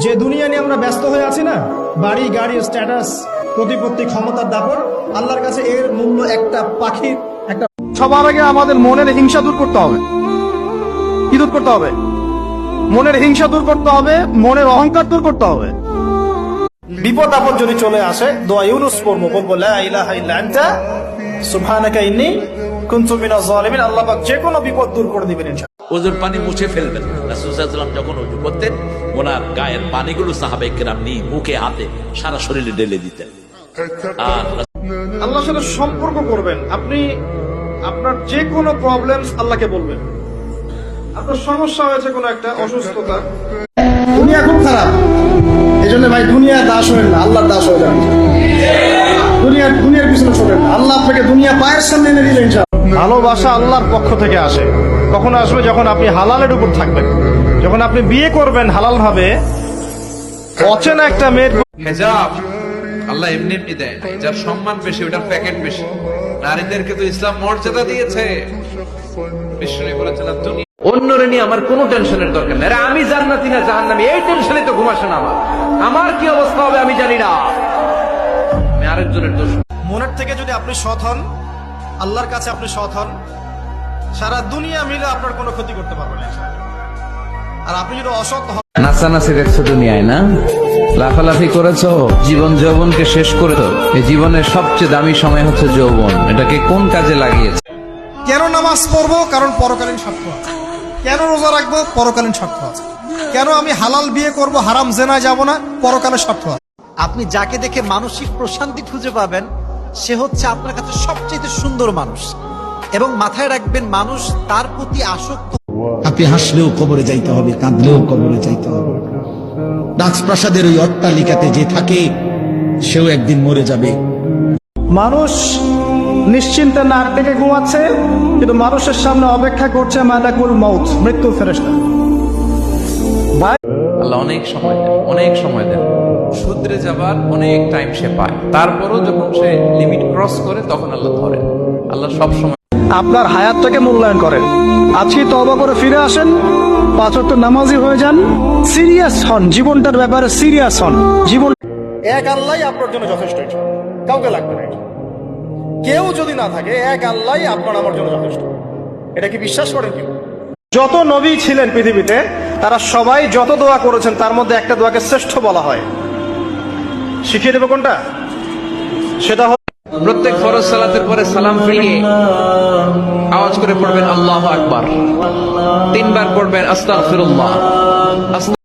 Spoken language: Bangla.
যে দুনিয়া নিয়ে আমরা ব্যস্ত হয়ে আছি না, বাড়ি গাড়ি স্ট্যাটাস প্রতিপত্তি ক্ষমতার দাপট, আল্লাহর কাছে এর মূল্য একটা পাখির একটা। সবার আগে আমাদের মনের হিংসা দূর করতে হবে। কি দূর করতে হবে? মনের হিংসা দূর করতে হবে, মনের অহংকার দূর করতে হবে। বিপদ আপদ যদি চলে আসে দোয়া ইউনুস পড়বো, বলবো লা ইলাহা ইল্লা আনতা সুবহানাকা ইন্নী কুনতু মিনাজ জালিমিন। আল্লাহ পাক যে কোনো বিপদ দূর করে দিবেন ইনশাআল্লাহ। ওজুর পানি মুছে ফেলবেন। রাসূল সাল্লাল্লাহু আলাইহি ওয়াসাল্লাম যখন ওযু করতেন, ওনার গায়ের পানিগুলো সাহাবায়ে কেরাম নিয়ে মুখে হাতে সারা শরীরে ঢেলে দিতেন। আর আল্লাহর সাথে সম্পর্ক করবেন। আপনি আপনার যে কোনো প্রবলেমস আল্লাহকে বলবেন। আপনার সমস্যা হয়েছে কোনো একটা অসুস্থতা, দুনিয়া খুব খারাপ, এই জন্য ভাই দুনিয়া দাস হবেন না, আল্লাহর দাস হয়ে যাবেন। দুনিয়ার পিছনে ছোটেন না, আল্লাহ আপনাকে দুনিয়া পায়ের সামনে এনে দিলেন। ভালোবাসা আল্লাহর পক্ষ থেকে আসে। কখন আসবে? যখন আপনি হালালের উপর থাকবেন, যখন আপনি বিয়ে করবেন হালাল ভাবে। অচেনা একটা মেয়ের হেজাব আল্লাহ এমনি এমনি দেয় না, যার সম্মান বেশি ওটার প্যাকেট বেশি। নারীদেরকে তো ইসলাম মর্যাদা দিয়েছে। বিষ্ণু বলেছেন দুনিয়া অন্যরে নিয়ে আমার কোনো টেনশনের দরকার নেই। আমি জান্নাতি না জাহান্নামী, এই টেনশনে তো ঘুম আসে না আমার কি অবস্থা হবে আমি জানি না। আমি আরেকজনের দোষ। মনের থেকে যদি আপনি সৎ হন, আল্লাহর কাছে আপনি সৎ হন, সারা দুনিয়া মিলে আপনার কোনো ক্ষতি করতে পারবে না। আর আপনি যদি অসৎ হন, নাচানাচি দেখছো দুনিয়ায় না, লাফালাফি করেছো, জীবন যৌবনকে শেষ করেছো। এই জীবনের সবচেয়ে দামি সময় হচ্ছে যৌবন। এটাকে কোন কাজে লাগিয়েছে? কেন নামাজ পড়বো? কারণ পরকালীন স্বার্থ আছে। কেন রোজা রাখবো? পরকালীন স্বার্থ আছে। কেন আমি হালাল বিয়ে করব, হারাম জেনায় যাব না? পরকালের স্বার্থ আছে। আপনি যাকে দেখে মানসিক প্রশান্তি খুঁজে পাবেন, সে হচ্ছে আপনার কাছে সবচেয়ে সুন্দর মানুষ। এবং মাথায় রাখবেন, মানুষ তার প্রতি আসক্ত। আপনি হাসলেও কবরে যাইতে হবে, কাঁদলেও কবরে যাইতে হবে। রাজপ্রাসাদের ওই অট্টালিকাতে যে থাকে সেও একদিন মরে যাবে। মানুষ নিশ্চিন্তে নাক ডেকে ঘুমাচ্ছে, কিন্তু মানুষের সামনে অপেক্ষা করছে মালাকুল মউত, মৃত্যু ফেরেশতা। আল্লাহ অনেক সময় দেন, শুধরে যাবার অনেক টাইম সে পায়। তারপরও যখন সে লিমিট ক্রস করে তখন আল্লাহ ধরেন। আল্লাহ সব সময় আপনার হায়াতটাকে মূল্যায়ন করেন। আজকে তওবা করে ফিরে আসেন, 5 ওয়াক্ত নামাজি হয়ে যান, সিরিয়াস হন, জীবনটার ব্যাপারে সিরিয়াস হন। জীবন এক আল্লাহই আপনার জন্য যথেষ্ট, কাউকে লাগবে না। কেউ যদি না থাকে, এক আল্লাহই আপনার আমার জন্য যথেষ্ট। এটা কি বিশ্বাস করেন কেউ? যত নবী ছিলেন পৃথিবীতে, তারা সবাই যত দোয়া করেছেন তার মধ্যে একটা দোয়াকে শ্রেষ্ঠ বলা হয়। শিখিয়ে দেবো কোনটা? সেটা হল প্রত্যেক ফরজ সালাতের পরে সালাম ফিরিয়ে আওয়াজ করে পড়বেন আল্লাহু আকবার। 3 বার পড়বেন আস্তাগফিরুল্লাহ।